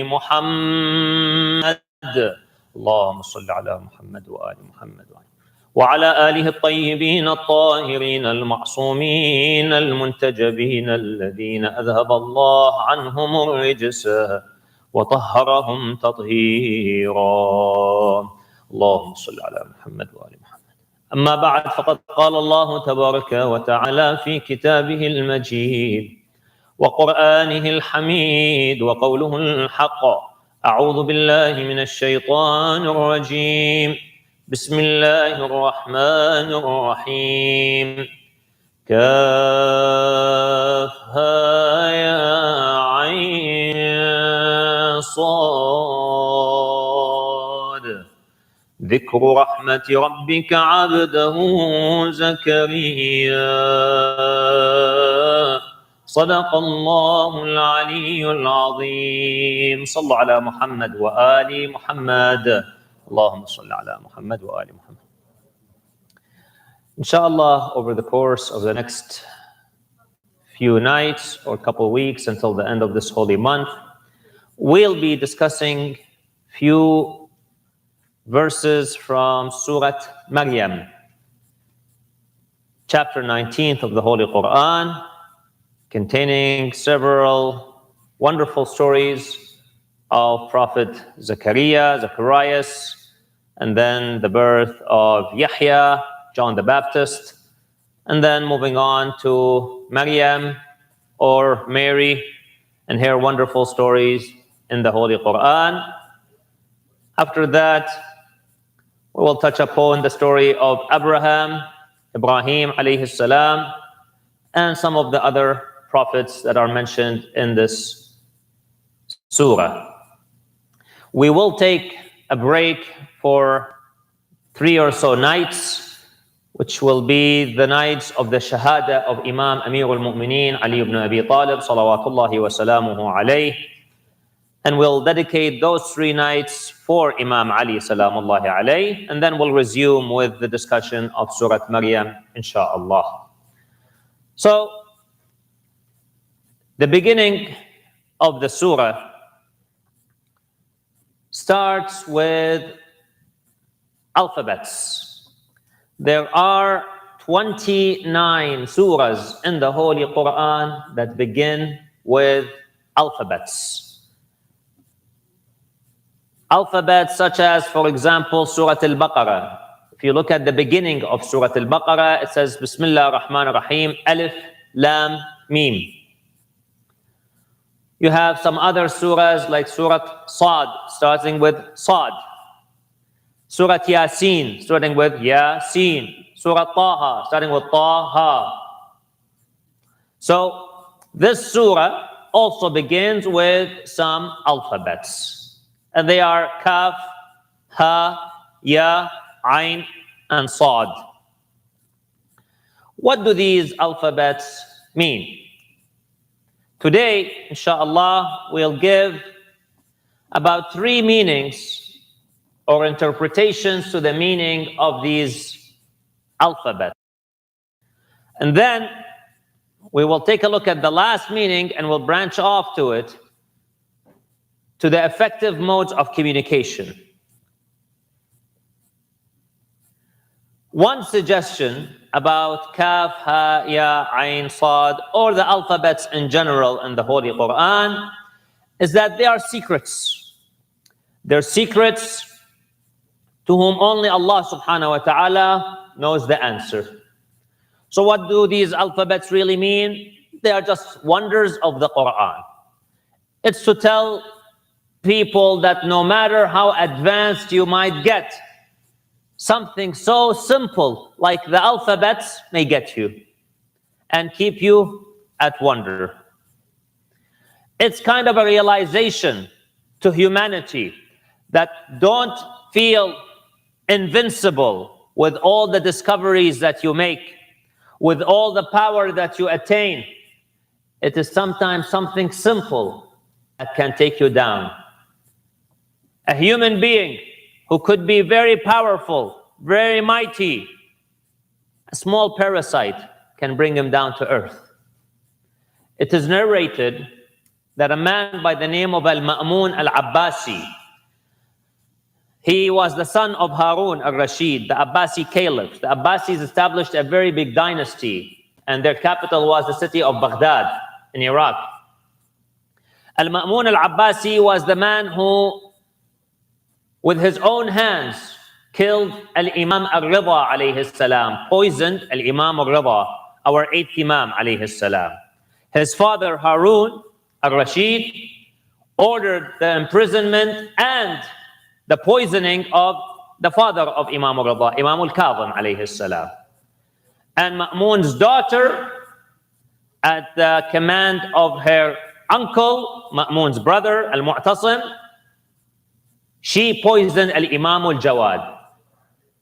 محمد اللهم صل على محمد وآل محمد وعلى آله الطيبين الطاهرين المعصومين المنتجبين الذين أذهب الله عنهم الرجس وطهرهم تطهيرا اللهم صل على محمد وآل محمد. أما بعد، فقد قال الله تبارك وتعالى في كتابه المجيد وقرآنه الحميد وقوله الحق: أعوذ بالله من الشيطان الرجيم، بسم الله الرحمن الرحيم. كافها يا عين صاد ذكر رحمة ربك عبده زكريا صدق الله العلي العظيم. صلوا على محمد وآل محمد. اللهم صل على محمد وآل محمد. Inshallah, over the course of the next few nights or couple of weeks until the end of this holy month, we'll be discussing few verses from Surah Maryam, chapter 19th of the Holy Quran, containing several wonderful stories of Prophet Zacharias, and then the birth of Yahya, John the Baptist, and then moving on to Maryam or Mary and her wonderful stories in the Holy Quran. After that, we will touch upon the story of Ibrahim alayhi salam, and some of the other prophets that are mentioned in this surah. We will take a break for 3 or so nights, which will be the nights of the Shahada of Imam Amir al-Mu'mineen Ali ibn Abi Talib salawatullahi wa salamuhu alayh. And we'll dedicate those 3 nights for Imam Ali salamullahi alayh, and then we'll resume with the discussion of Surah Maryam, insha'Allah. So, the beginning of the surah starts with alphabets. There are 29 surahs in the Holy Quran that begin with alphabets. Alphabets such as, for example, Surah Al-Baqarah. If you look at the beginning of Surah Al-Baqarah, it says, Bismillah ar-Rahman ar-Rahim, Alif, Lam, Mim. You have some other surahs like Surah Sad, starting with Sad. Surah Yasin, starting with Yasin. Surah Taha, starting with Taha. So, this surah also begins with some alphabets. And they are Kaf, Ha, Ya, Ain, and Sad. What do these alphabets mean? Today, inshallah, we'll give about 3 meanings or interpretations to the meaning of these alphabets. And then we will take a look at the last meaning and we'll branch off to it, to the effective modes of communication. One suggestion about Kaf, Ha, Ya, Ain, Sad, or the alphabets in general in the Holy Quran is that they are secrets. They're secrets to whom only Allah subhanahu wa ta'ala knows the answer. So what do these alphabets really mean? They are just wonders of the Quran. It's to tell people that no matter how advanced you might get, something so simple like the alphabets may get you and keep you at wonder. It's kind of a realization to humanity that don't feel invincible with all the discoveries that you make, with all the power that you attain. It is sometimes something simple that can take you down. A human being who could be very powerful, very mighty, a small parasite can bring him down to earth. It is narrated that a man by the name of Al-Ma'mun Al-Abbasi, he was the son of Harun al-Rashid, the Abbasi caliph. The Abbasis established a very big dynasty, and their capital was the city of Baghdad in Iraq. Al-Ma'mun al-Abbasi was the man who, with his own hands, killed Al-Imam al-Rida alayhi salam, poisoned Al-Imam al-Rida, our 8th Imam alayhi salam. His father Harun al-Rashid ordered the imprisonment and the poisoning of the father of Imam al-Rida, Imam al-Kadhim alayhi salam. And Ma'mun's daughter, at the command of her uncle, Ma'mun's brother, Al-Mu'tasim, she poisoned Al-Imam al-Jawad.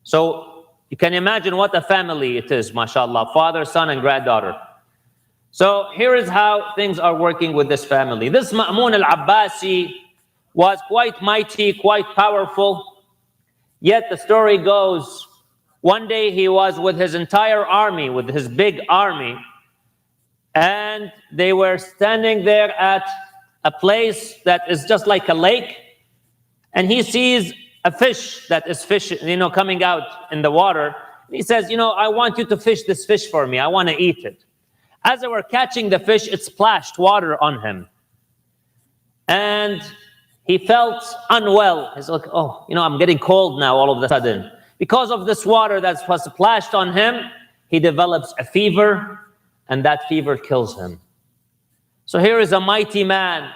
So you can imagine what a family it is, mashallah, father, son, and granddaughter. So here is how things are working with this family. This Ma'mun al-Abbasi was quite mighty, quite powerful. Yet the story goes, one day he was with his entire army, with his big army, and they were standing there at a place that is just like a lake, and he sees a fish that is coming out in the water. He says, I want you to fish this fish for me. I want to eat it. As they were catching the fish, it splashed water on him. And he felt unwell. He's like, I'm getting cold now all of a sudden. Because of this water that was splashed on him, he develops a fever, and that fever kills him. So here is a mighty man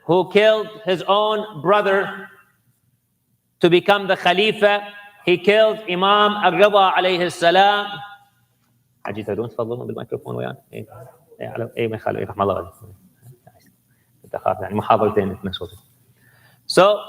who killed his own brother to become the Khalifa. He killed Imam al-Rida alayhi salam. حاجي تدون تفضلون بالميكروفون ويانا اي ما يخالف رحم الله انت خاف يعني محاضرتين صوتي. So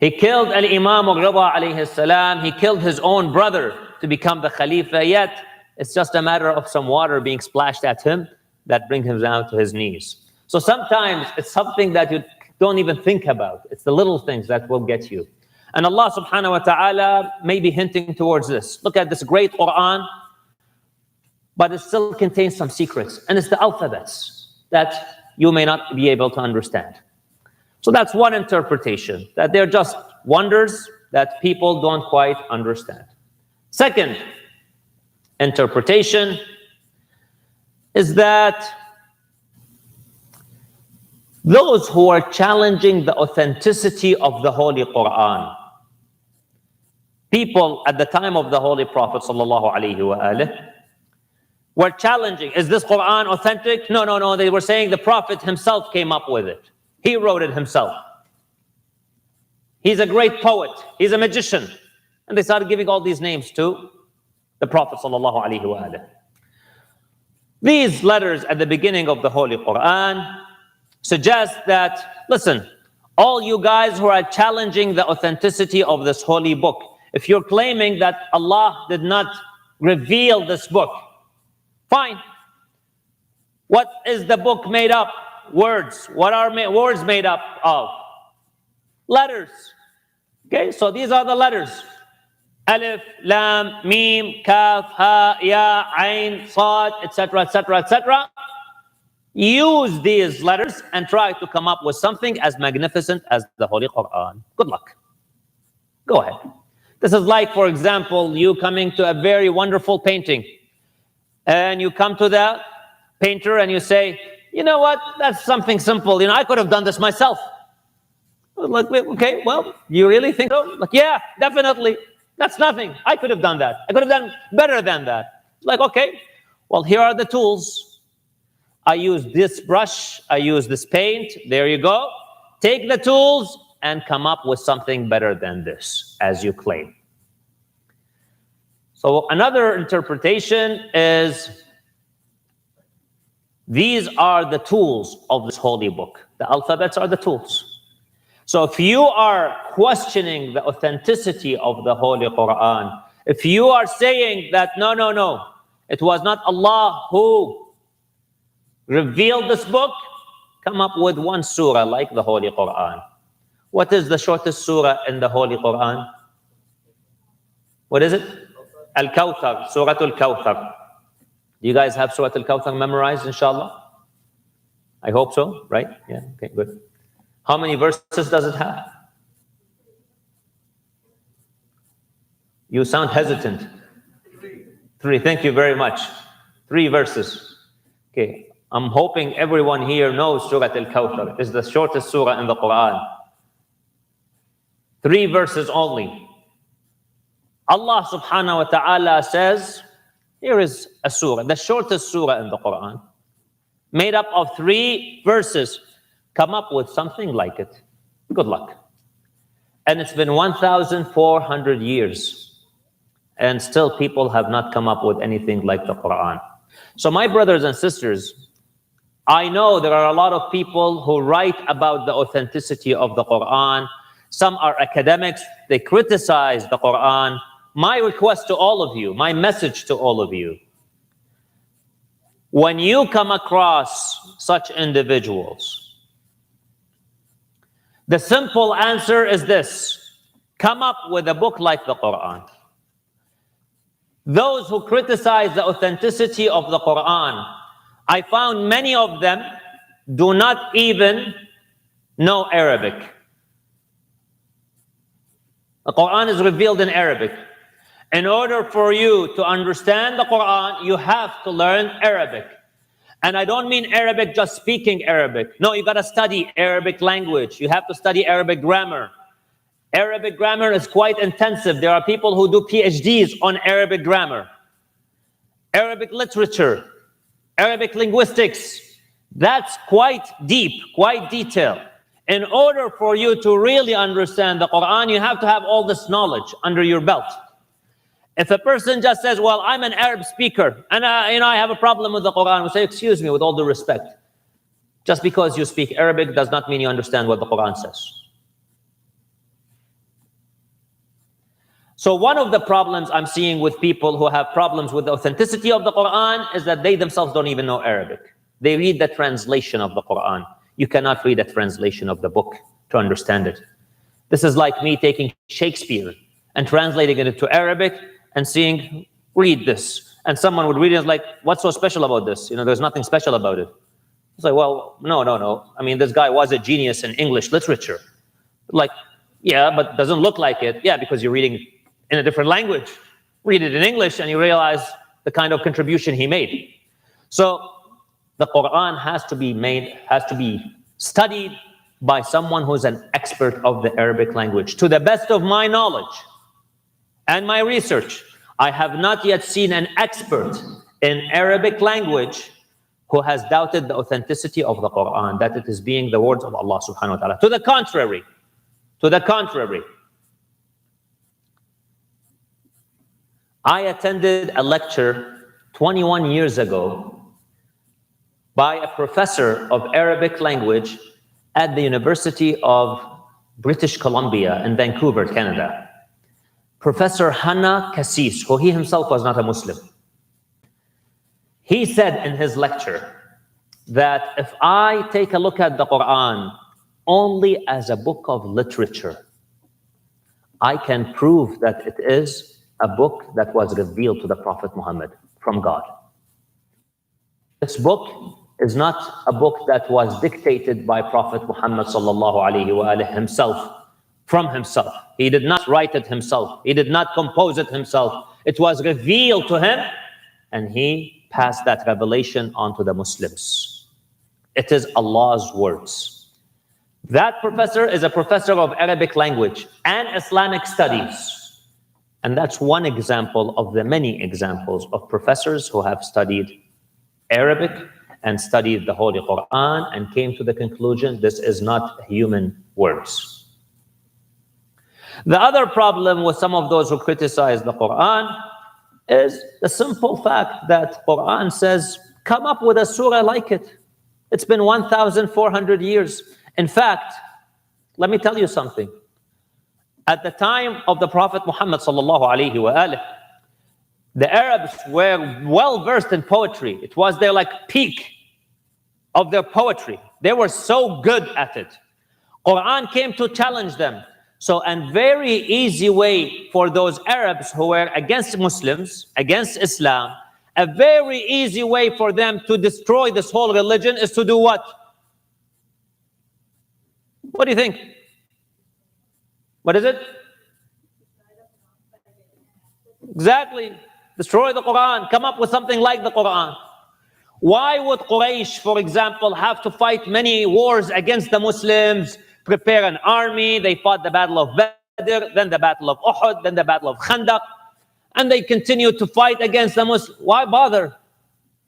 he killed al-Imam al-Rida alayhi salam. He killed his own brother to become the Khalifa, yet it's just a matter of some water being splashed at him that brings him down to his knees. So sometimes it's something that you don't even think about. It's the little things that will get you. And Allah subhanahu wa ta'ala may be hinting towards this. Look at this great Quran, but it still contains some secrets. And it's the alphabets that you may not be able to understand. So that's one interpretation, that they're just wonders that people don't quite understand. Second interpretation is that those who are challenging the authenticity of the Holy Quran, people at the time of the Holy Prophet sallallahu alaihi wasallam were challenging, is this Quran authentic? No. They were saying the Prophet himself came up with it. He wrote it himself. He's a great poet. He's a magician. And they started giving all these names to the Prophet sallallahu alaihi wasallam. These letters at the beginning of the Holy Quran suggest that, listen, all you guys who are challenging the authenticity of this holy book, if you're claiming that Allah did not reveal this book, fine. What is the book made up? Words. What are words made up of? Letters. Okay, so these are the letters. Alif, Lam, Mim, Kaf, Ha, Ya, Ain, Sad, etc., etc., etc. Use these letters and try to come up with something as magnificent as the Holy Quran. Good luck. Go ahead. This is like, for example, you coming to a very wonderful painting, and you come to the painter and you say, you know what, that's something simple. I could have done this myself. Like, okay, well, you really think so? Like, yeah, definitely. That's nothing. I could have done that. I could have done better than that. Like, okay, well, here are the tools. I use this brush. I use this paint. There you go. Take the tools and come up with something better than this, as you claim. So another interpretation is these are the tools of this holy book. The alphabets are the tools. So if you are questioning the authenticity of the Holy Quran, if you are saying that, no, it was not Allah who revealed this book, come up with one surah like the Holy Quran. What is the shortest surah in the Holy Quran? What is it? Al-Kawthar, Surah Al-Kawthar. Do you guys have Surah Al-Kawthar memorized, inshallah? I hope so, right? Yeah, okay, good. How many verses does it have? You sound hesitant. 3, thank you very much. 3 verses. Okay, I'm hoping everyone here knows Surah Al-Kawthar. It's the shortest surah in the Quran. 3 verses only. Allah subhanahu wa ta'ala says, here is a surah, the shortest surah in the Quran, made up of 3 verses. Come up with something like it. Good luck. And it's been 1,400 years, and still people have not come up with anything like the Quran. So my brothers and sisters, I know there are a lot of people who write about the authenticity of the Quran. Some are academics, they criticize the Quran. My request to all of you, my message to all of you, when you come across such individuals, the simple answer is this: come up with a book like the Quran. Those who criticize the authenticity of the Quran, I found many of them do not even know Arabic. The Quran is revealed in Arabic. In order for you to understand the Quran, you have to learn Arabic. And I don't mean Arabic just speaking Arabic. No, you got to study Arabic language. You have to study Arabic grammar. Arabic grammar is quite intensive. There are people who do PhDs on Arabic grammar. Arabic literature, Arabic linguistics, that's quite deep, quite detailed. In order for you to really understand the Quran, you have to have all this knowledge under your belt. If a person just says, well, I'm an Arab speaker, and I have a problem with the Quran, we say, excuse me, with all due respect. Just because you speak Arabic does not mean you understand what the Quran says. So one of the problems I'm seeing with people who have problems with the authenticity of the Quran is that they themselves don't even know Arabic. They read the translation of the Quran. You cannot read a translation of the book to understand it. This is like me taking Shakespeare and translating it into Arabic and seeing, read this. And someone would read it and like, what's so special about this? There's nothing special about it. It's like, well, no. I mean, this guy was a genius in English literature. Like, yeah, but doesn't look like it. Yeah, because you're reading in a different language. Read it in English and you realize the kind of contribution he made. So the Quran has to be studied by someone who's an expert of the Arabic language. To the best of my knowledge and my research, I have not yet seen an expert in Arabic language who has doubted the authenticity of the Quran, that it is being the words of Allah subhanahu wa ta'ala. To the contrary, I attended a lecture 21 years ago by a professor of Arabic language at the University of British Columbia in Vancouver, Canada. Professor Hannah Kassis, who he himself was not a Muslim. He said in his lecture that if I take a look at the Quran only as a book of literature, I can prove that it is a book that was revealed to the Prophet Muhammad from God. This book is not a book that was dictated by Prophet Muhammad sallallahu alaihi wasallam himself, from himself. He did not write it himself. He did not compose it himself. It was revealed to him, and he passed that revelation on to the Muslims. It is Allah's words. That professor is a professor of Arabic language and Islamic studies. And that's one example of the many examples of professors who have studied Arabic and studied the Holy Quran and came to the conclusion this is not human words. The other problem with some of those who criticize the Quran is the simple fact that Quran says, come up with a surah like it. It's been 1,400 years. In fact, let me tell you something. At the time of the Prophet Muhammad sallallahu alaihi wasallam, the Arabs were well versed in poetry. It was their peak of their poetry. They were so good at it. Quran came to challenge them. So a very easy way for those Arabs who were against Muslims, against Islam, a very easy way for them to destroy this whole religion is to do what? What do you think? What is it? Exactly. Destroy the Quran. Come up with something like the Quran. Why would Quraysh, for example, have to fight many wars against the Muslims, prepare an army? They fought the Battle of Badr, then the Battle of Uhud, then the Battle of Khandaq, and they continued to fight against the Muslims. Why bother?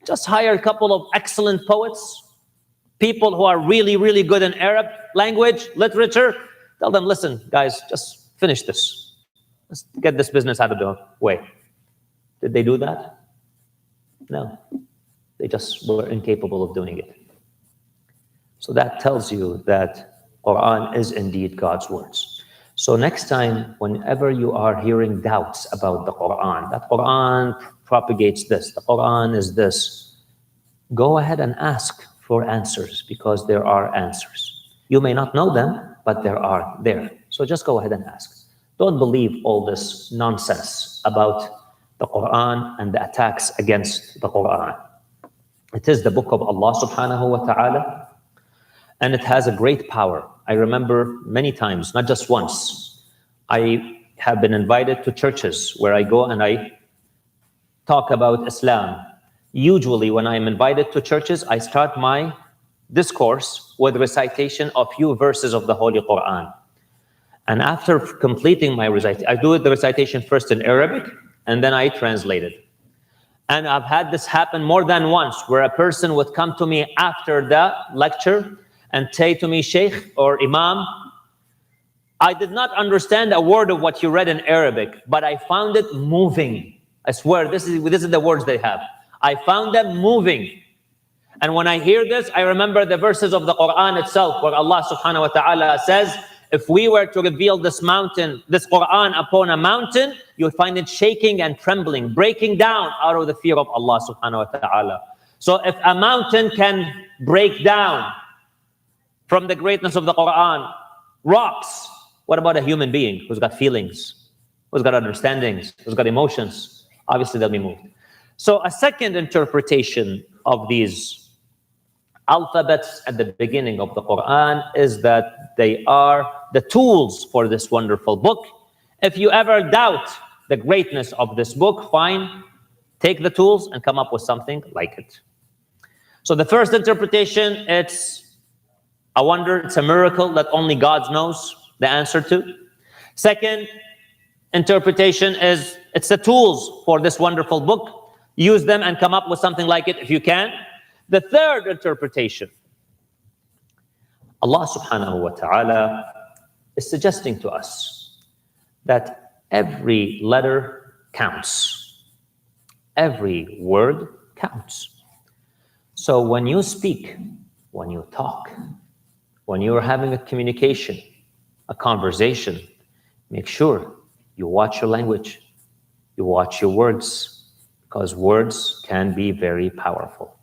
Just hire a couple of excellent poets, people who are really, really good in Arab language, literature. Tell them, listen, guys, just finish this. Let's get this business out of the way. Did they do that? No. They just were incapable of doing it. So that tells you that Quran is indeed God's words. So next time, whenever you are hearing doubts about the Quran, that Quran propagates this, the Quran is this, go ahead and ask for answers, because there are answers. You may not know them, but there are there. So just go ahead and ask. Don't believe all this nonsense about the Quran and the attacks against the Quran. It is the book of Allah subhanahu wa ta'ala, and it has a great power. I remember many times, not just once, I have been invited to churches where I go and I talk about Islam. Usually when I'm invited to churches, I start my discourse with recitation of few verses of the Holy Quran. And after completing my recitation, I do the recitation first in Arabic, and then I translate it. And I've had this happen more than once, where a person would come to me after the lecture and say to me, Sheikh or Imam, I did not understand a word of what you read in Arabic, but I found it moving. I swear, this is the words they have. I found them moving. And when I hear this, I remember the verses of the Quran itself, where Allah subhanahu wa ta'ala says, if we were to reveal this mountain, this Quran upon a mountain, you would find it shaking and trembling, breaking down out of the fear of Allah subhanahu wa ta'ala. So if a mountain can break down from the greatness of the Quran, rocks, what about a human being who's got feelings, who's got understandings, who's got emotions? Obviously they'll be moved. So a second interpretation of these alphabets at the beginning of the Quran is that they are the tools for this wonderful book. If you ever doubt the greatness of this book, fine, take the tools and come up with something like it. So the first interpretation, it's a wonder, it's a miracle that only God knows the answer to. Second interpretation is it's the tools for this wonderful book. Use them and come up with something like it if you can. The third interpretation, Allah subhanahu wa ta'ala is suggesting to us that every letter counts. Every word counts. So when you speak, when you talk, when you're having a communication, a conversation, make sure you watch your language, you watch your words, because words can be very powerful.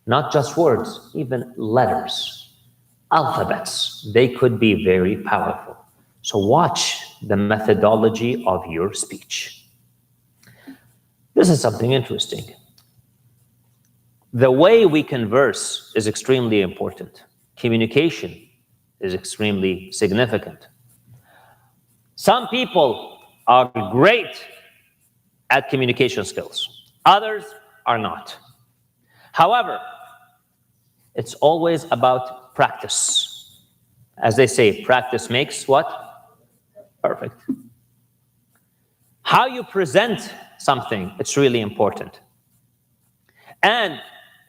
Not just words, even letters, alphabets, they could be very powerful. So watch the methodology of your speech. This is something interesting. The way we converse is extremely important. Communication is extremely significant. Some people are great at communication skills. Others are not. However, it's always about practice. As they say, practice makes what? Perfect. How you present something, it's really important. And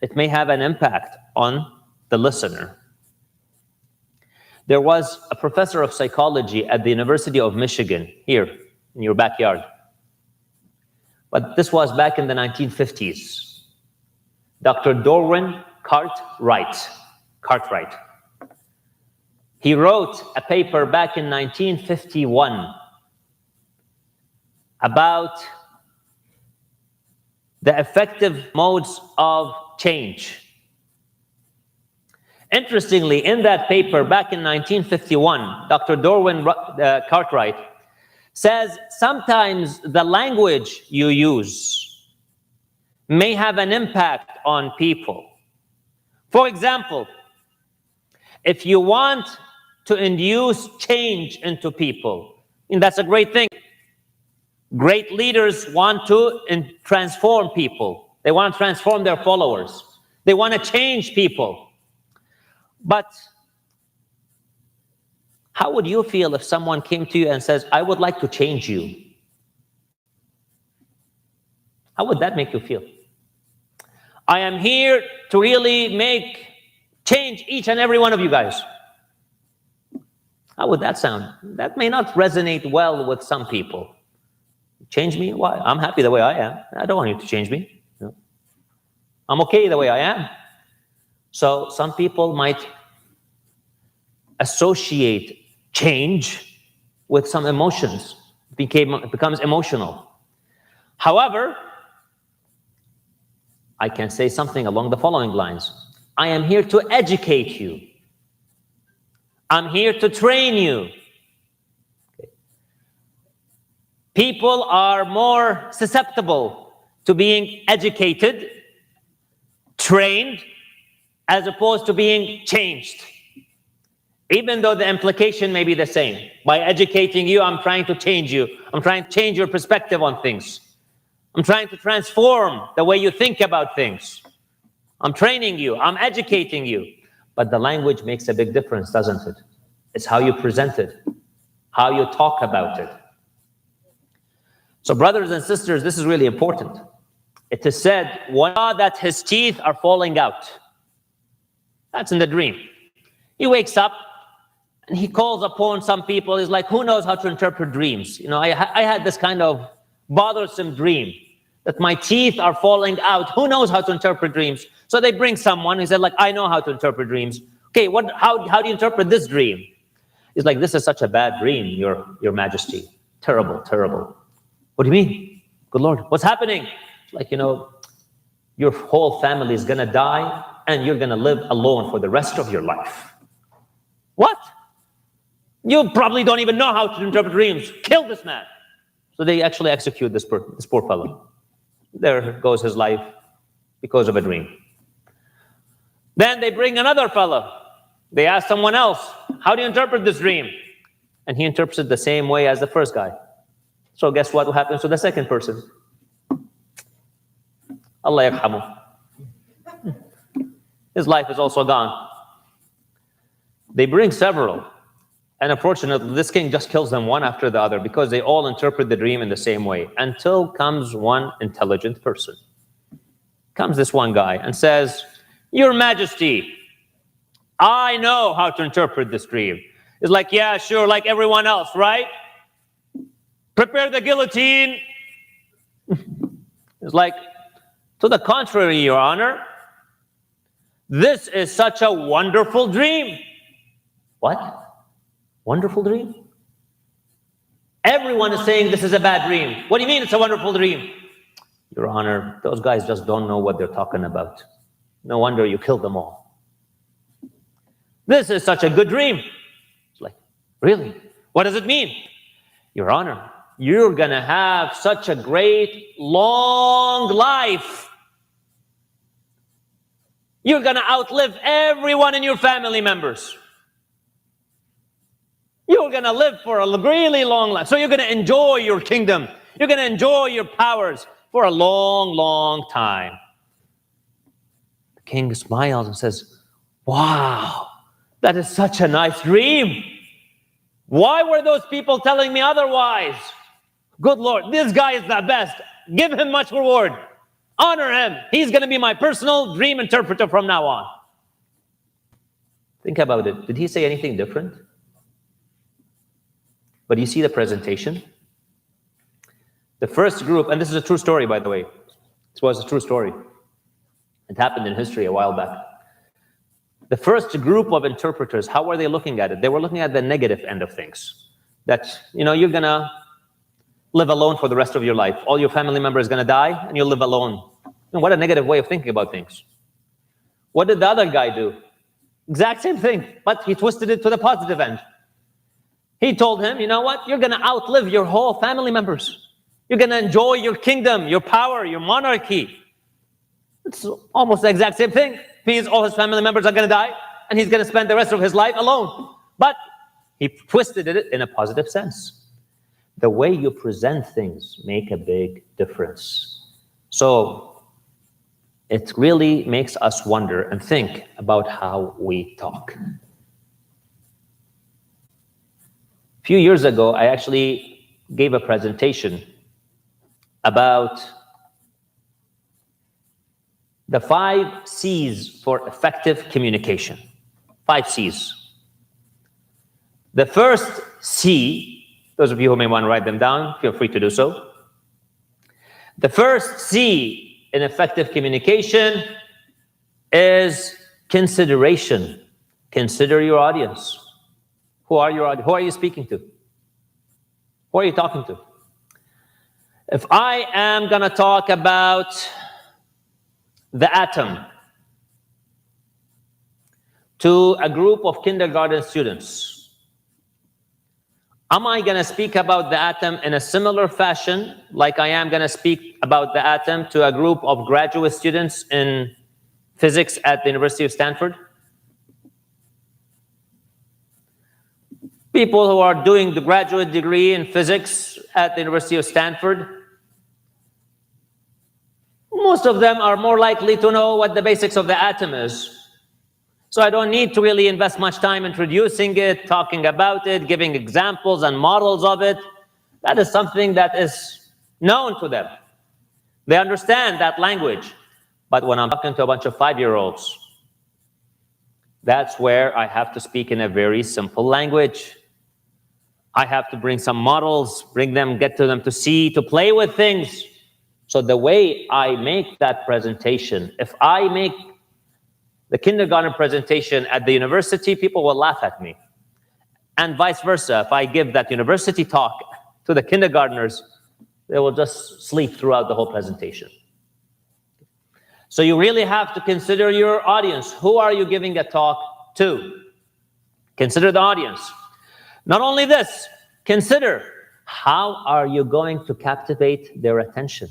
it may have an impact on the listener. There was a professor of psychology at the University of Michigan, here in your backyard. But this was back in the 1950s. Dr. Dorwin Cartwright. He wrote a paper back in 1951 about the effective modes of change. Interestingly, in that paper back in 1951, Dr. Dorwin Cartwright says sometimes the language you use may have an impact on people. For example, if you want to induce change into people. And that's a great thing. Great leaders want to transform people. They want to transform their followers. They want to change people. But how would you feel if someone came to you and says, I would like to change you? How would that make you feel? I am here to really change each and every one of you guys. How would that sound? That may not resonate well with some people. Change me? Why? I'm happy the way I am. I don't want you to change me. No. I'm okay the way I am. So some people might associate change with some emotions. It becomes emotional. However, I can say something along the following lines. I am here to educate you. I'm here to train you. Okay. People are more susceptible to being educated, trained, as opposed to being changed. Even though the implication may be the same. By educating you, I'm trying to change you. I'm trying to change your perspective on things. I'm trying to transform the way you think about things. I'm training you. I'm educating you. But the language makes a big difference, doesn't it? It's how you present it, how you talk about it. So brothers and sisters, this is really important. It is said, that his teeth are falling out. That's in the dream. He wakes up and he calls upon some people. He's like, who knows how to interpret dreams? You know, I had this kind of bothersome dream that my teeth are falling out. Who knows how to interpret dreams? So they bring someone. He said, like, I know how to interpret dreams. Okay, how do you interpret this dream? He's like, this is such a bad dream, Your Majesty. Terrible, terrible. What do you mean? Good Lord, what's happening? Like, you know, your whole family is going to die and you're going to live alone for the rest of your life. What? You probably don't even know how to interpret dreams. Kill this man. So they actually execute this poor fellow. There goes his life because of a dream. Then they bring another fellow. They ask someone else, how do you interpret this dream? And he interprets it the same way as the first guy. So guess what happens to the second person? Allah yarhamu. His life is also gone. They bring several. And unfortunately, this king just kills them one after the other because they all interpret the dream in the same way, until comes one intelligent person. Comes this one guy and says, Your Majesty, I know how to interpret this dream. It's like, yeah, sure, like everyone else, right? Prepare the guillotine. It's like, to the contrary, Your Honor, this is such a wonderful dream. What? Wonderful dream? Everyone is saying this is a bad dream. What do you mean it's a wonderful dream? Your Honor, those guys just don't know what they're talking about. No wonder you killed them all. This is such a good dream. It's like, really? What does it mean? Your Honor, you're going to have such a great, long life. You're going to outlive everyone in your family members. You're going to live for a really long life. So you're going to enjoy your kingdom. You're going to enjoy your powers for a long, long time. The king smiles and says, wow, that is such a nice dream. Why were those people telling me otherwise? Good Lord, this guy is the best. Give him much reward. Honor him. He's going to be my personal dream interpreter from now on. Think about it. Did he say anything different? But you see the presentation? The first group, and this is a true story, by the way. This was a true story. It happened in history a while back. The first group of interpreters, how were they looking at it? They were looking at the negative end of things. That, you know, you're going to live alone for the rest of your life. All your family members are going to die, and you'll live alone. And what a negative way of thinking about things. What did the other guy do? Exact same thing, but he twisted it to the positive end. He told him, you know what? You're going to outlive your whole family members. You're going to enjoy your kingdom, your power, your monarchy. It's almost the exact same thing. All his family members are going to die, and he's going to spend the rest of his life alone. But He twisted it in a positive sense. The way you present things make a big difference. So it really makes us wonder and think about how we talk. A few years ago, I actually gave a presentation about the 5 C's for effective communication. 5 C's. The first C, those of you who may want to write them down, feel free to do so. The first C in effective communication is consideration. Consider your audience. Who are your audience? Who are you speaking to? Who are you talking to? If I am going to talk about the atom to a group of kindergarten students, am I going to speak about the atom in a similar fashion like I am going to speak about the atom to a group of graduate students in physics at the University of Stanford? People who are doing the graduate degree in physics at the University of Stanford, most of them are more likely to know what the basics of the atom is. So I don't need to really invest much time introducing it, talking about it, giving examples and models of it. That is something that is known to them. They understand that language. But when I'm talking to a bunch of 5-year-olds, that's where I have to speak in a very simple language. I have to bring some models, get to them to see, to play with things. So the way I make that presentation, if I make the kindergarten presentation at the university, people will laugh at me. And vice versa, if I give that university talk to the kindergartners, they will just sleep throughout the whole presentation. So you really have to consider your audience. Who are you giving a talk to? Consider the audience. Not only this, consider how are you going to captivate their attention?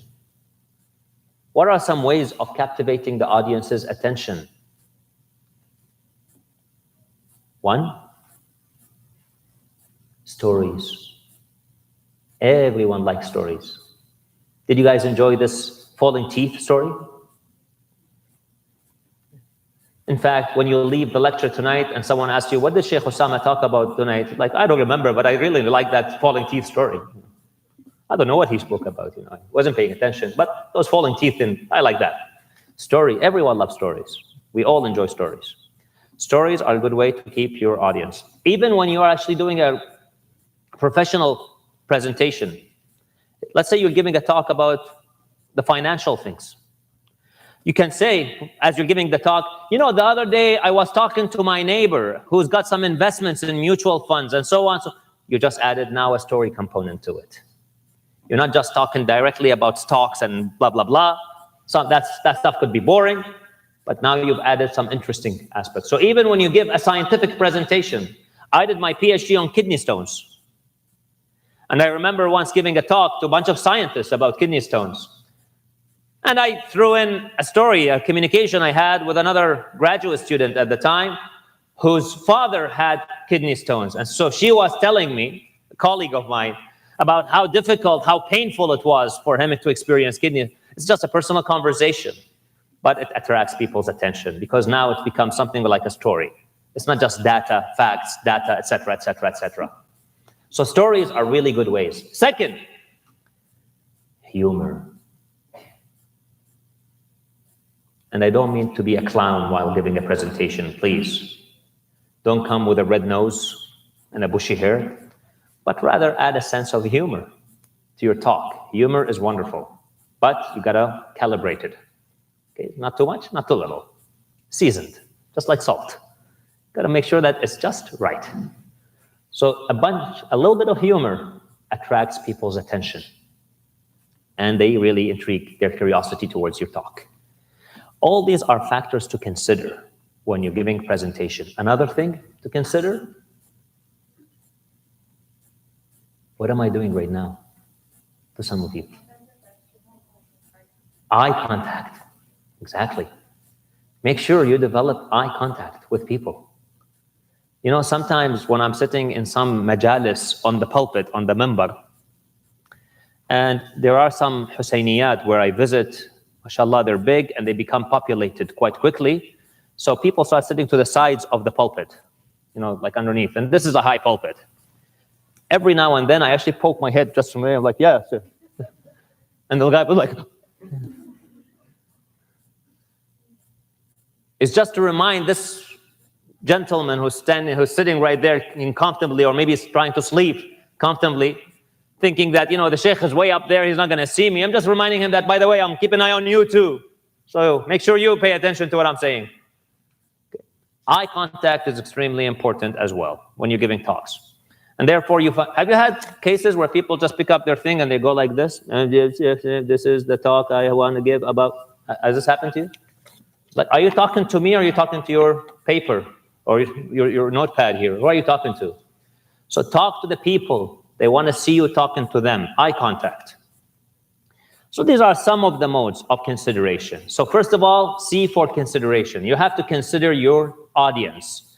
What are some ways of captivating the audience's attention? 1, stories. Everyone likes stories. Did you guys enjoy this falling teeth story? In fact, when you leave the lecture tonight and someone asks you, what did Sheikh Osama talk about tonight? Like, I don't remember, but I really like that falling teeth story. I don't know what he spoke about, I wasn't paying attention, but those falling teeth, I like that. Story, everyone loves stories. We all enjoy stories. Stories are a good way to keep your audience. Even when you are actually doing a professional presentation, let's say you're giving a talk about the financial things. You can say, as you're giving the talk, the other day I was talking to my neighbor who's got some investments in mutual funds and so on. So you just added now a story component to it. You're not just talking directly about stocks and blah, blah, blah. So that stuff could be boring, but now you've added some interesting aspects. So even when you give a scientific presentation, I did my PhD on kidney stones. And I remember once giving a talk to a bunch of scientists about kidney stones. And I threw in a story, a communication I had with another graduate student at the time, whose father had kidney stones. And so she was telling me, a colleague of mine, about how difficult, how painful it was for him to experience kidney. It's just a personal conversation, but it attracts people's attention because now it becomes something like a story. It's not just data, facts, data, etc., etc., etc. So stories are really good ways. Second, humor. And I don't mean to be a clown while giving a presentation, please. Don't come with a red nose and a bushy hair, but rather add a sense of humor to your talk. Humor is wonderful, but you gotta calibrate it. Okay, not too much, not too little. Seasoned, just like salt. Gotta make sure that it's just right. So a little bit of humor attracts people's attention, and they really intrigue their curiosity towards your talk. All these are factors to consider when you're giving a presentation. Another thing to consider, what am I doing right now? To some of you. Eye contact. Exactly. Make sure you develop eye contact with people. You know, sometimes when I'm sitting in some majalis on the pulpit, on the minbar, and there are some Husayniyat where I visit, mashallah, they're big and they become populated quite quickly. So people start sitting to the sides of the pulpit, you know, like underneath. And this is a high pulpit. Every now and then I actually poke my head just from there. I'm like, yeah, sir. And the guy was like, it's just to remind this gentleman who's sitting right there comfortably, or maybe he's trying to sleep comfortably, thinking that, you know, the sheikh is way up there, he's not going to see me. I'm just reminding him that, by the way, I'm keeping an eye on you too. So make sure you pay attention to what I'm saying. Okay. Eye contact is extremely important as well when you're giving talks. And therefore, have you had cases where people just pick up their thing and they go like this? And this is the talk I want to give about. Has this happened to you? Like, are you talking to me, or are you talking to your paper or your notepad here? Who are you talking to? So talk to the people. They want to see you talking to them. Eye contact. So these are some of the modes of consideration. So first of all, C for consideration. You have to consider your audience.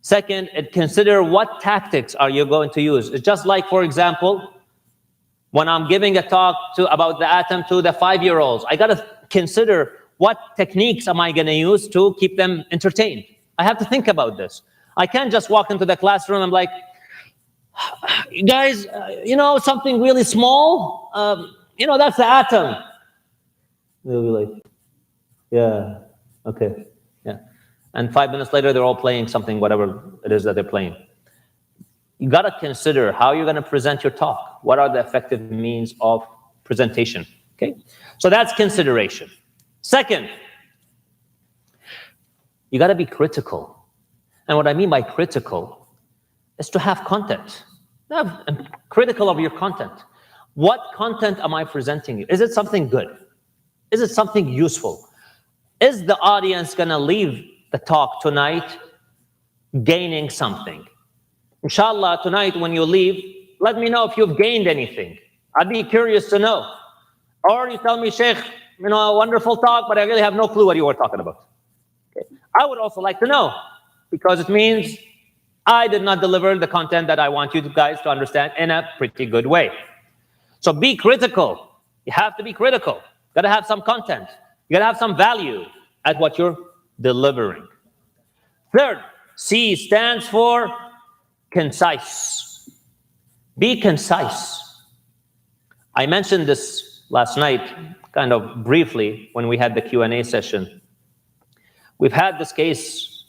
Second, consider what tactics are you going to use. It's just like, for example, when I'm giving a talk about the atom to the 5-year-olds, I got to consider what techniques am I going to use to keep them entertained. I have to think about this. I can't just walk into the classroom and I'm like, you guys, you know, something really small, you know, that's the atom. They'll be like, yeah, okay, yeah. And 5 minutes later, they're all playing something, whatever it is that they're playing. You got to consider how you're going to present your talk. What are the effective means of presentation? Okay, so that's consideration. Second, you got to be critical. And what I mean by critical is to have content. I'm critical of your content. What content am I presenting you? Is it something good? Is it something useful? Is the audience going to leave the talk tonight gaining something? Inshallah, tonight when you leave, let me know if you've gained anything. I'd be curious to know. Or you tell me, Sheikh, you know, a wonderful talk, but I really have no clue what you were talking about. Okay. I would also like to know, because it means I did not deliver the content that I want you guys to understand in a pretty good way. So be critical. You have to be critical. You got to have some content. You got to have some value at what you're delivering. Third, C stands for concise. Be concise. I mentioned this last night, kind of briefly, when we had the Q&A session. We've had this case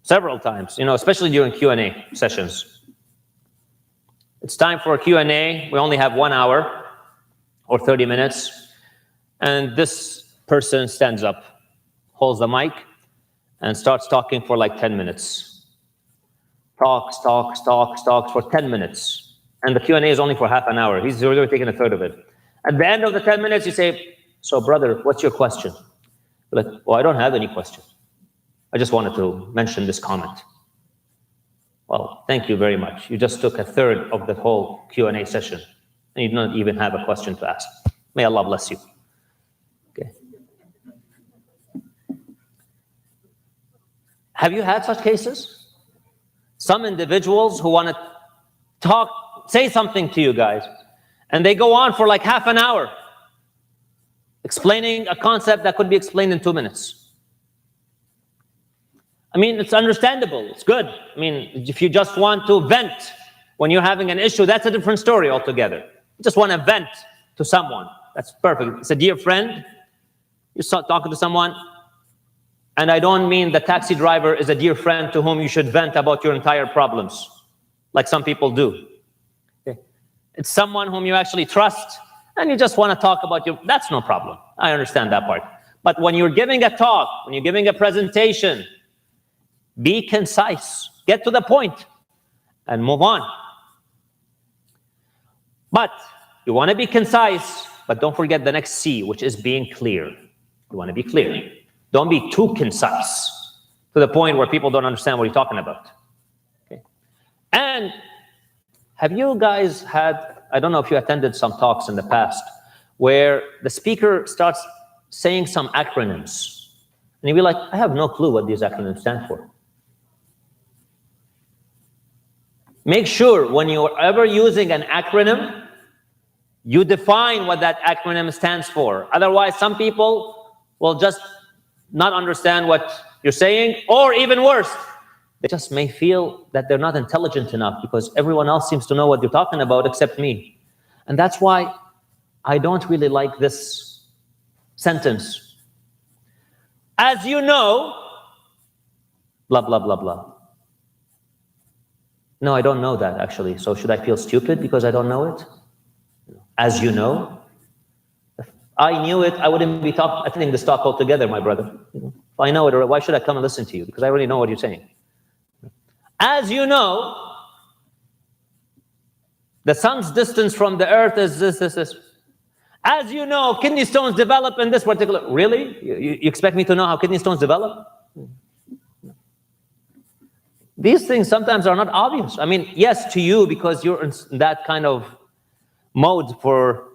several times, you know, especially during Q&A sessions. It's time for a Q&A. We only have 1 hour or 30 minutes. And this person stands up, holds the mic, and starts talking for like 10 minutes. Talks for 10 minutes. And the Q&A is only for half an hour. He's already taking a third of it. At the end of the 10 minutes, you say, so brother, what's your question? You're like, well, I don't have any question. I just wanted to mention this comment. Well, thank you very much. You just took a third of the whole Q&A session, and you don't even have a question to ask. May Allah bless you. Okay. Have you had such cases? Some individuals who want to say something to you guys, and they go on for like half an hour explaining a concept that could be explained in 2 minutes. I mean, it's understandable. It's good. I mean, if you just want to vent when you're having an issue, that's a different story altogether. You just want to vent to someone. That's perfect. It's a dear friend. You start talking to someone, and I don't mean the taxi driver is a dear friend to whom you should vent about your entire problems, like some people do. Okay. It's someone whom you actually trust, and you just want to talk about your, that's no problem. I understand that part. But when you're giving a talk, when you're giving a presentation, be concise, get to the point, and move on. But you want to be concise, but don't forget the next C, which is being clear. You want to be clear. Don't be too concise to the point where people don't understand what you're talking about. Okay. And have you guys had, I don't know if you attended some talks in the past, where the speaker starts saying some acronyms, and you'll be like, I have no clue what these acronyms stand for. Make sure when you're ever using an acronym, you define what that acronym stands for. Otherwise, some people will just not understand what you're saying, or even worse, they just may feel that they're not intelligent enough because everyone else seems to know what you're talking about except me. And that's why I don't really like this sentence. As you know, blah, blah, blah, blah. No, I don't know that actually. So should I feel stupid because I don't know it? As you know? If I knew it, I wouldn't be attending this talk altogether, my brother. If I know it, why should I come and listen to you? Because I already know what you're saying. As you know, the sun's distance from the earth is this. As you know, kidney stones develop in this particular... Really? You expect me to know how kidney stones develop? These things sometimes are not obvious. I mean, yes, to you, because you're in that kind of mode for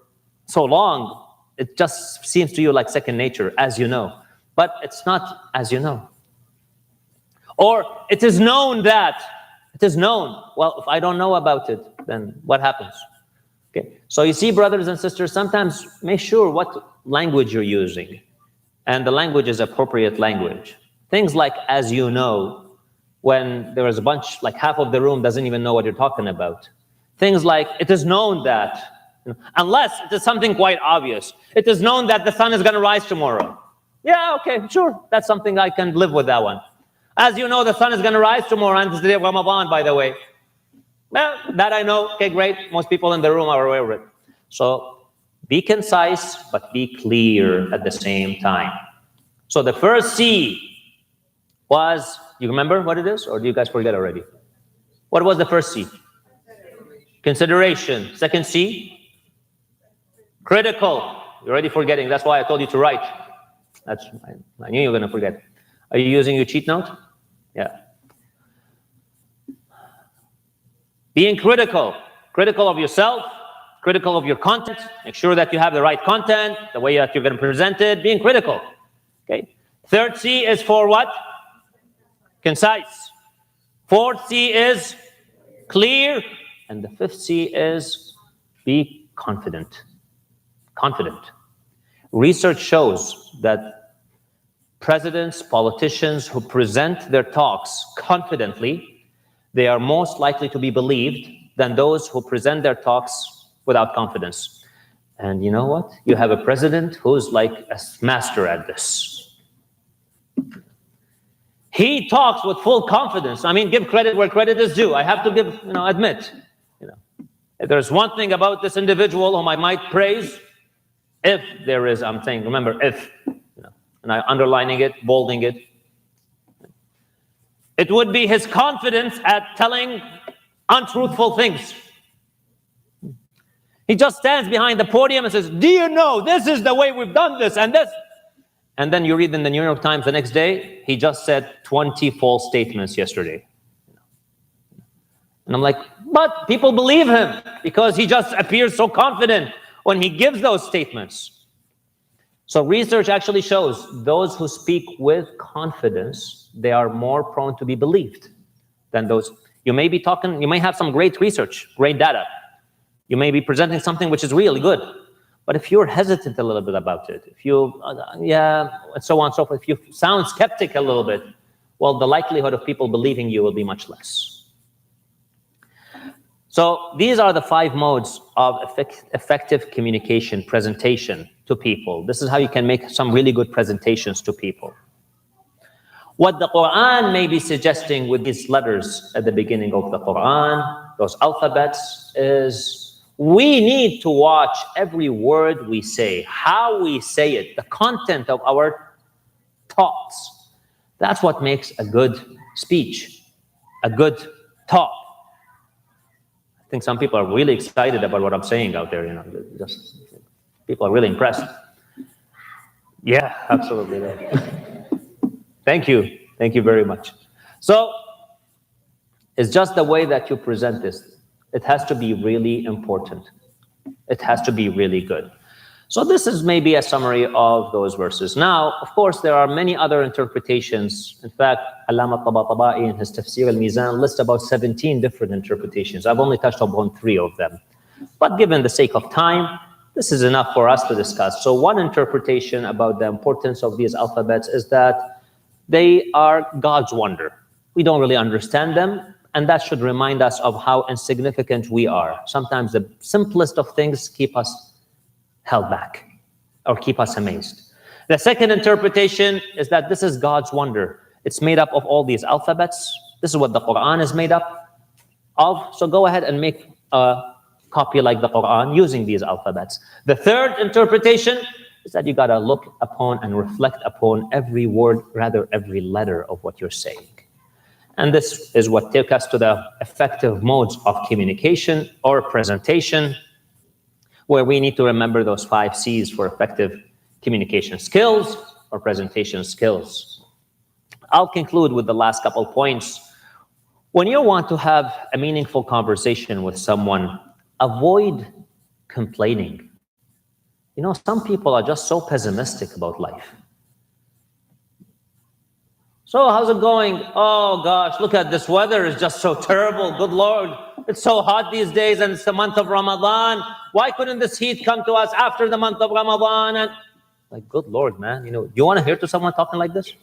so long, it just seems to you like second nature, as you know. But it's not as you know. Or it is known that. It is known. Well, if I don't know about it, then what happens? Okay. So you see, brothers and sisters, sometimes make sure what language you're using. And the language is appropriate language. Things like, as you know, when there is a bunch, like half of the room doesn't even know what you're talking about. Things like, it is known that, unless it is something quite obvious. It is known that the sun is going to rise tomorrow. Yeah, okay, sure. That's something I can live with, that one. As you know, the sun is going to rise tomorrow, and it's the day of Ramadan, by the way. Well, that I know. Okay, great. Most people in the room are aware of it. So be concise, but be clear at the same time. So the first C was, you remember what it is? Or do you guys forget already? What was the first C? Consideration. Second C? Critical. You're already forgetting. That's why I told you to write. I knew you were going to forget. Are you using your cheat note? Yeah. Being critical. Critical of yourself. Critical of your content. Make sure that you have the right content, the way that you're going to present it. Being critical. Okay. Third C is for what? Concise. Fourth C is clear. And the fifth C is be confident. Confident. Research shows that presidents, politicians who present their talks confidently, they are most likely to be believed than those who present their talks without confidence. And you know what? You have a president who's like a master at this. He talks with full confidence. I mean, give credit where credit is due. I have to admit. If there's one thing about this individual whom I might praise, if there is, I'm saying, remember, if, and I'm underlining it, bolding it, it would be his confidence at telling untruthful things. He just stands behind the podium and says, do you know this is the way we've done this and this? And then you read in the New York Times the next day, he just said 20 false statements yesterday. And I'm like, but people believe him because he just appears so confident when he gives those statements. So research actually shows those who speak with confidence, they are more prone to be believed than those. You may be talking, you may have some great research, great data. You may be presenting something which is really good. But if you're hesitant a little bit about it, if you, and so on and so forth, if you sound skeptic a little bit, well, the likelihood of people believing you will be much less. So these are the 5 modes of effective communication, presentation to people. This is how you can make some really good presentations to people. What the Quran may be suggesting with these letters at the beginning of the Quran, those alphabets, is we need to watch every word we say, how we say it, the content of our thoughts. That's what makes a good speech, a good talk. I think some people are really excited about what I'm saying out there, just people are really impressed. Yeah, absolutely. Thank you. Thank you very much. So it's just the way that you present this. It has to be really important. It has to be really good. So this is maybe a summary of those verses. Now, of course, there are many other interpretations. In fact, Allama Tabatabai in his Tafsir al-Mizan lists about 17 different interpretations. I've only touched upon 3 of them. But given the sake of time, this is enough for us to discuss. So one interpretation about the importance of these alphabets is that they are God's wonder. We don't really understand them, and that should remind us of how insignificant we are. Sometimes the simplest of things keep us held back or keep us amazed. The second interpretation is that this is God's wonder. It's made up of all these alphabets. This is what the Quran is made up of. So go ahead and make a copy like the Quran using these alphabets. The third interpretation is that you got to look upon and reflect upon every word, rather every letter of what you're saying. And this is what takes us to the effective modes of communication or presentation, where we need to remember those 5 C's for effective communication skills or presentation skills. I'll conclude with the last couple points. When you want to have a meaningful conversation with someone, avoid complaining. You know, some people are just so pessimistic about life. So how's it going? Oh gosh, look at this weather, it's just so terrible. Good Lord, it's so hot these days and it's the month of Ramadan. Why couldn't this heat come to us after the month of Ramadan? And like, good Lord, man, you know, you want to hear to someone talking like this?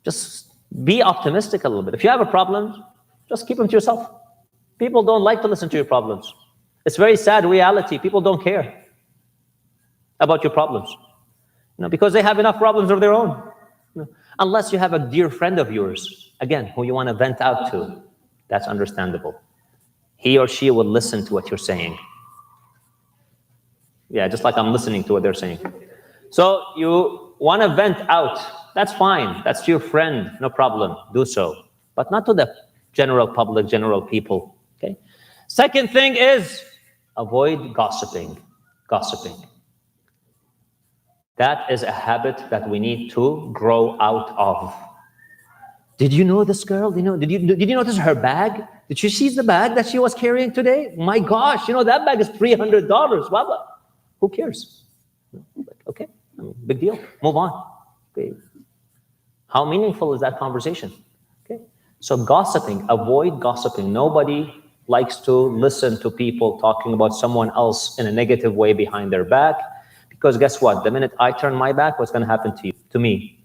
Just be optimistic a little bit. If you have a problem, just keep them to yourself. People don't like to listen to your problems. It's very sad reality. People don't care about your problems, you know, because they have enough problems of their own. Unless you have a dear friend of yours, again, who you want to vent out to, that's understandable. He or she will listen to what you're saying. Yeah, just like I'm listening to what they're saying. So you want to vent out, that's fine. That's your friend, no problem, do so. But not to the general public, general people, okay? Second thing is avoid gossiping. Gossiping. That is a habit that we need to grow out of. Did you know this girl? You know, did you notice her bag? Did you see the bag that she was carrying today? My gosh, you know, that bag is $300. Blah, blah. Who cares? Okay, I mean, big deal. Move on. Okay. How meaningful is that conversation? Okay. So gossiping, avoid gossiping. Nobody likes to listen to people talking about someone else in a negative way behind their back. Because guess what? The minute I turn my back, what's going to happen to you, to me?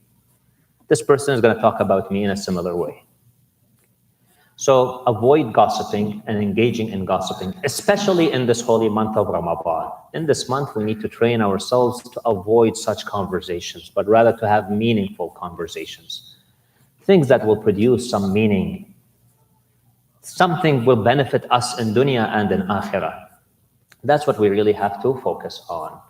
This person is going to talk about me in a similar way. So avoid gossiping and engaging in gossiping, especially in this holy month of Ramadan. In this month, we need to train ourselves to avoid such conversations, but rather to have meaningful conversations. Things that will produce some meaning. Something will benefit us in dunya and in akhirah. That's what we really have to focus on.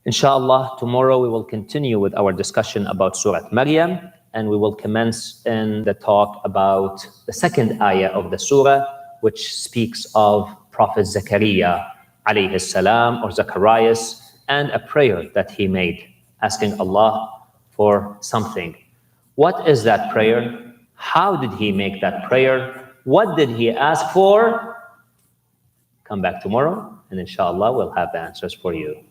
Inshallah, tomorrow we will continue with our discussion about Surah Maryam, and we will commence in the talk about the second ayah of the surah, which speaks of Prophet Zakaria, alayhi salam, or Zacharias, and a prayer that he made, asking Allah for something. What is that prayer? How did he make that prayer? What did he ask for? Come back tomorrow, and inshallah, we'll have the answers for you.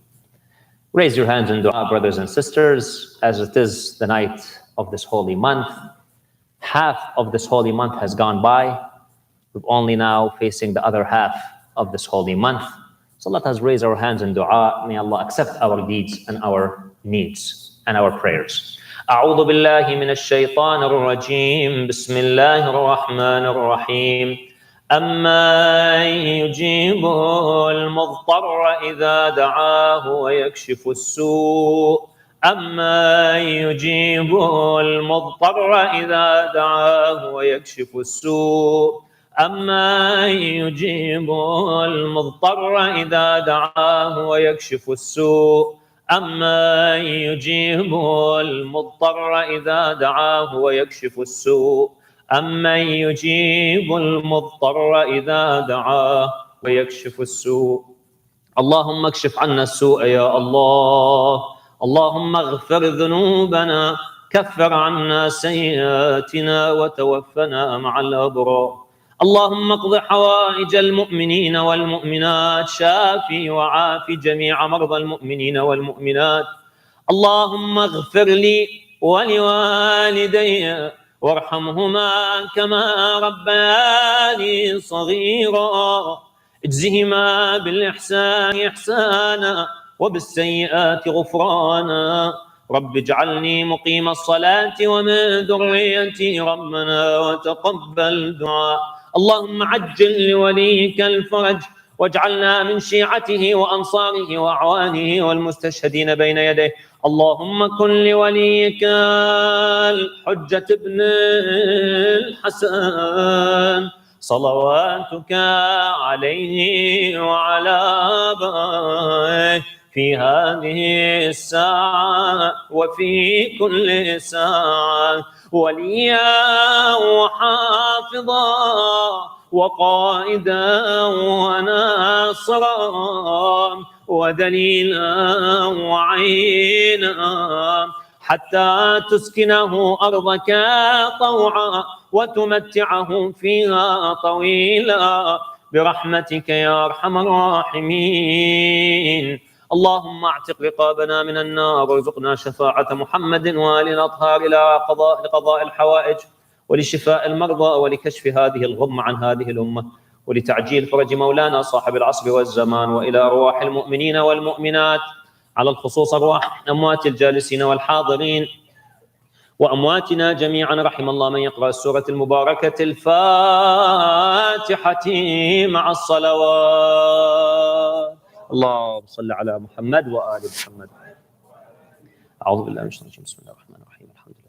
Raise your hands in dua, brothers and sisters, as it is the night of this holy month. Half of this holy month has gone by. We're only now facing the other half of this holy month. So let us raise our hands in dua. May Allah accept our deeds and our needs and our prayers. أعوذ بالله من الشيطان الرجيم بسم الله الرحمن الرحيم أَمَّن يُجِيبُ الْمُضْطَرَّ إِذَا دَعَاهُ وَيَكْشِفُ السُّوءَ أَمَّن يُجِيبُ الْمُضْطَرَّ إِذَا دَعَاهُ وَيَكْشِفُ السُّوءَ أَمَّن يُجِيبُ الْمُضْطَرَّ إِذَا دَعَاهُ وَيَكْشِفُ السُّوءَ أَمَّن يُجِيبُ الْمُضْطَرَّ إِذَا دَعَاهُ وَيَكْشِفُ السُّوءَ أَمَّن يُجِيبُ الْمُضْطَرَّ إِذَا دَعَاهُ وَيَكْشِفُ السُّوءَ اللهم اكشف عنا السوء يا الله اللهم اغفر ذنوبنا كفر عنا سيئاتنا وتوفنا مع الأبرار اللهم اقض حوائج المؤمنين والمؤمنات، شافي وعافي جميع مرضى المؤمنين والمؤمنات. اللهم اغفر لي ولوالدي وارحمهما كما ربياني صغيرا، اجزهما بالإحسان إحسانا وبالسيئات غفرانا. رب اجعلني مقيم الصلاة ومن ذريتي ربنا وتقبل دعاء. اللهم عجل لوليك الفرج واجعلنا من شيعته وأنصاره وأعوانه والمستشهدين بين يديه. اللهم كن لوليك الحجة ابن الحسن صلواتك عليه وعلى آبائه في هذه الساعة وفي كل ساعة، وليا وحافظا وقائدا وناصرا ودليلا وعينا، حتى تسكنه أرضك طوعا وتمتعه فيها طويلا برحمتك يا أرحم الراحمين. اللهم اعتق رقابنا من النار وارزقنا شفاعة محمد وآل الأطهار لقضاء الحوائج ولشفاء المرضى ولكشف هذه الغمة عن هذه الأمة ولتعجيل فرج مولانا صاحب العصر والزمان، وإلى أرواح المؤمنين والمؤمنات على الخصوص أرواح أموات الجالسين والحاضرين وأمواتنا جميعا. رحم الله من يقرأ السورة المباركة الفاتحة مع الصلوات. اللهم صل على محمد وآل محمد. أعوذ بالله من الشيطان الرجيم. بسم الله الرحمن الرحيم. الحمد لله.